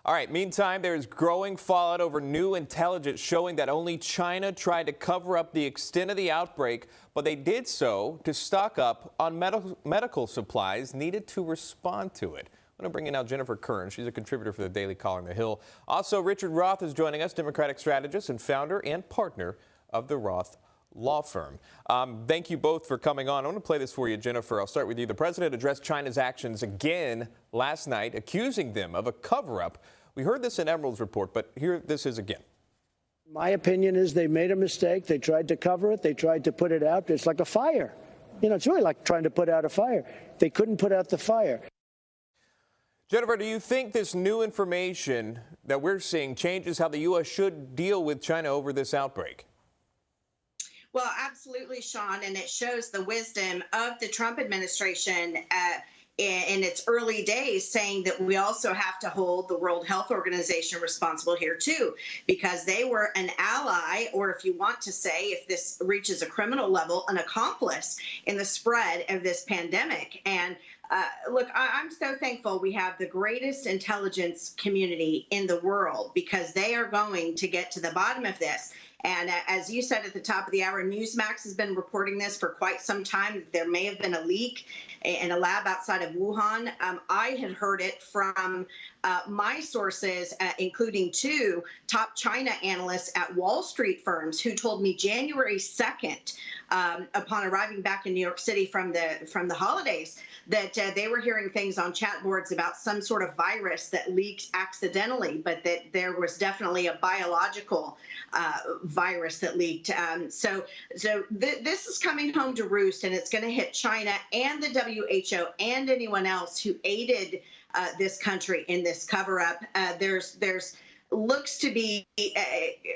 All right, meantime, there's growing fallout over new intelligence showing that only China tried to cover up the extent of the outbreak, but they did so to stock up on medical supplies needed to respond to it. I'm going to bring in now Jennifer Kern. She's a contributor for the Daily Caller on the Hill. Also, Richard Roth is joining us, Democratic strategist and founder and partner of the Roth law firm. Thank you both for coming on. I want to play this for you, Jennifer. I'll start with you. The president addressed China's actions again last night, accusing them of a cover-up. We heard this in Emerald's report, but here this is again. My opinion is they made a mistake. They tried to cover it. They tried to put it out. It's like a fire. You know, it's really like trying to put out a fire. They couldn't put out the fire. Jennifer, do you think this new information that we're seeing changes how the U.S. should deal with China over this outbreak? Well, absolutely, Sean, and it shows the wisdom of the Trump administration in its early days, saying that we also have to hold the World Health Organization responsible here, too, because they were an ally, or if you want to say, if this reaches a criminal level, an accomplice in the spread of this pandemic. And look, I'm so thankful we have the greatest intelligence community in the world, because they are going to get to the bottom of this. And as you said at the top of the hour, Newsmax has been reporting this for quite some time. There may have been a leak in a lab outside of Wuhan. I had heard it from my sources, including two top China analysts at Wall Street firms, who told me January 2nd, upon arriving back in New York City from the holidays, that they were hearing things on chat boards about some sort of virus that leaked accidentally, but that there was definitely a biological virus that leaked. So this is coming home to roost, and it's going to hit China and the WHO and anyone else who aided this country in this cover-up. There's looks to be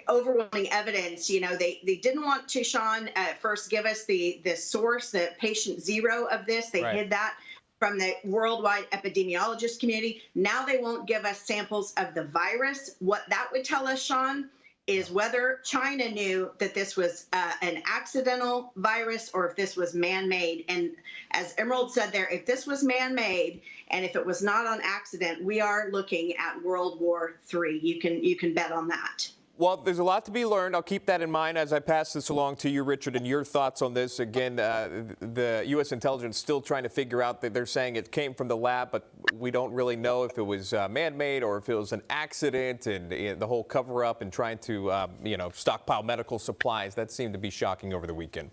overwhelming evidence. You know, they didn't want to, Sean, first give us the source, the patient zero of this. They hid that from the worldwide epidemiologist community. Now they won't give us samples of the virus. What that would tell us, Sean, is whether China knew that this was an accidental virus or if this was man-made. And as Emerald said there, if this was man-made and if it was not on accident, we are looking at World War III. You can bet on that. Well, there's a lot to be learned. I'll keep that in mind as I pass this along to you, Richard, and your thoughts on this. Again, the U.S. intelligence still trying to figure out that they're saying it came from the lab, but we don't really know if it was man-made or if it was an accident, and the whole cover-up and trying to, stockpile medical supplies. That seemed to be shocking over the weekend.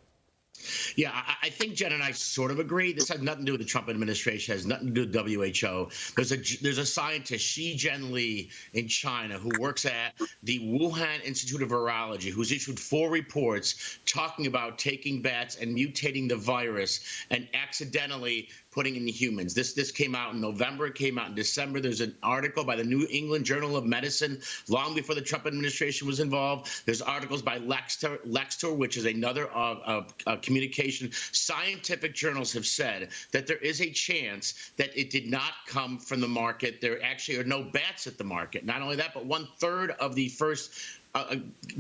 Yeah, I think Jen and I sort of agree. This has nothing to do with the Trump administration. It has nothing to do with WHO. There's a scientist, Xi Jianli, in China, who works at the Wuhan Institute of Virology, who's issued 4 reports talking about taking bats and mutating the virus and accidentally putting in the humans. This came out in November. It came out in December. There's an article by the New England Journal of Medicine long before the Trump administration was involved. There's articles by Lextor, which is another communication. Scientific journals have said that there is a chance that it did not come from the market. There actually are no bats at the market. Not only that, but 1/3 of the first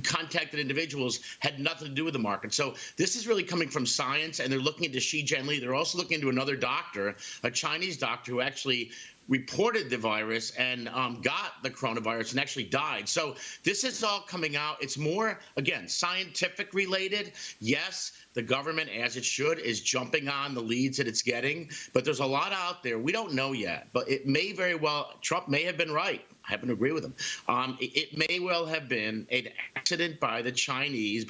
contacted individuals had nothing to do with the market. So this is really coming from science, and they're looking into Xi Jianli. They're also looking into another doctor, a Chinese doctor, who actually reported the virus and got the coronavirus and actually died. So this is all coming out. It's more, again, scientific related. Yes, the government, as it should, is jumping on the leads that it's getting. But there's a lot out there. We don't know yet. But it may very well, Trump may have been right. I happen to agree with him. It may well have been an accident by the Chinese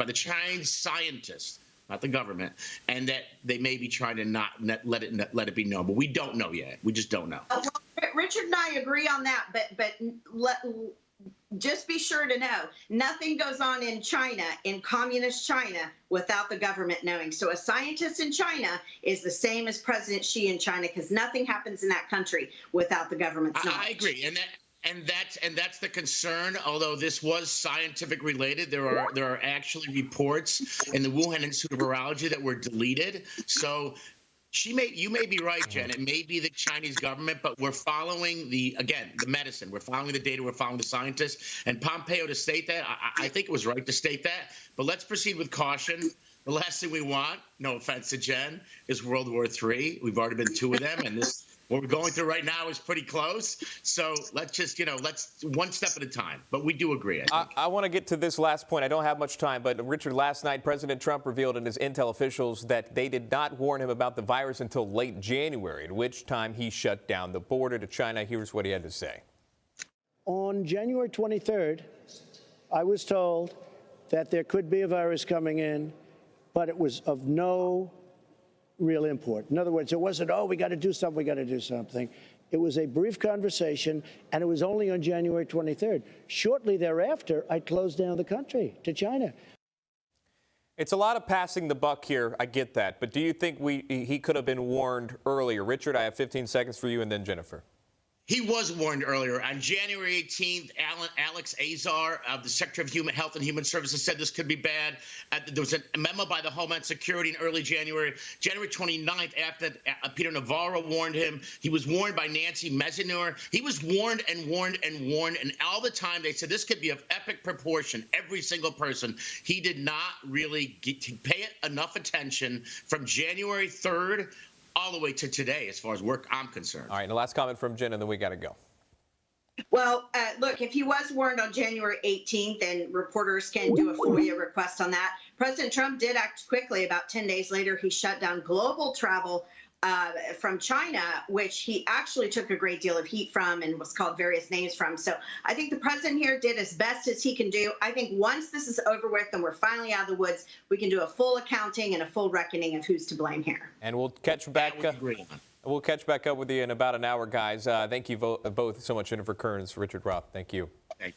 scientists, not the government, and that they may be trying to not let it be known. But we don't know yet. We just don't know. Well, Richard and I agree on that, but just be sure to know, nothing goes on in China, in communist China, without the government knowing. So a scientist in China is the same as President Xi in China, because nothing happens in that country without the government's knowledge. I agree, and that's the concern. Although this was scientific related, there are actually reports in the Wuhan Institute of Virology that were deleted. So you may be right, Jen. It may be the Chinese government, but we're following the medicine. We're following the data. We're following the scientists. And Pompeo to state that, I think it was right to state that. But let's proceed with caution. The last thing we want, no offense to Jen, is World War III. We've already been 2 of them, and what we're going through right now is pretty close. So let's just, let's one step at a time. But we do agree, I think. I want to get to this last point. I don't have much time, but Richard, last night, President Trump revealed in his intel officials that they did not warn him about the virus until late January, at which time he shut down the border to China. Here's what he had to say. On January 23rd, I was told that there could be a virus coming in, but it was of no real import. In other words, it wasn't, oh, we got to do something, we got to do something. It was a brief conversation, and it was only on January 23rd. Shortly thereafter, I closed down the country to China. It's a lot of passing the buck here. I get that. But do you think he could have been warned earlier? Richard, I have 15 seconds for you, and then Jennifer. He was warned earlier. On January 18th, Alex Azar, the Secretary of Health and Human Services, said this could be bad. There was a memo by the Homeland Security in early January. January 29th, after Peter Navarro warned him, he was warned by Nancy Mezzanor. He was warned and warned and warned, and all the time they said this could be of epic proportion, every single person. He did not really pay it enough attention from January 3rd all the way to today, as far as I'm concerned. All right, and the last comment from Jen, and then we got to go. Well, look, if he was warned on January 18th, then reporters can do a FOIA request on that. President Trump did act quickly. About 10 days later, he shut down global travel from China, which he actually took a great deal of heat from and was called various names from. So I think the president here did as best as he can do. I think once this is over with and we're finally out of the woods, we can do a full accounting and a full reckoning of who's to blame here. And we'll catch back. We'll catch back up with you in about an hour, guys. Thank you both so much, Jennifer Kearns, Richard Roth. Thank you. Okay.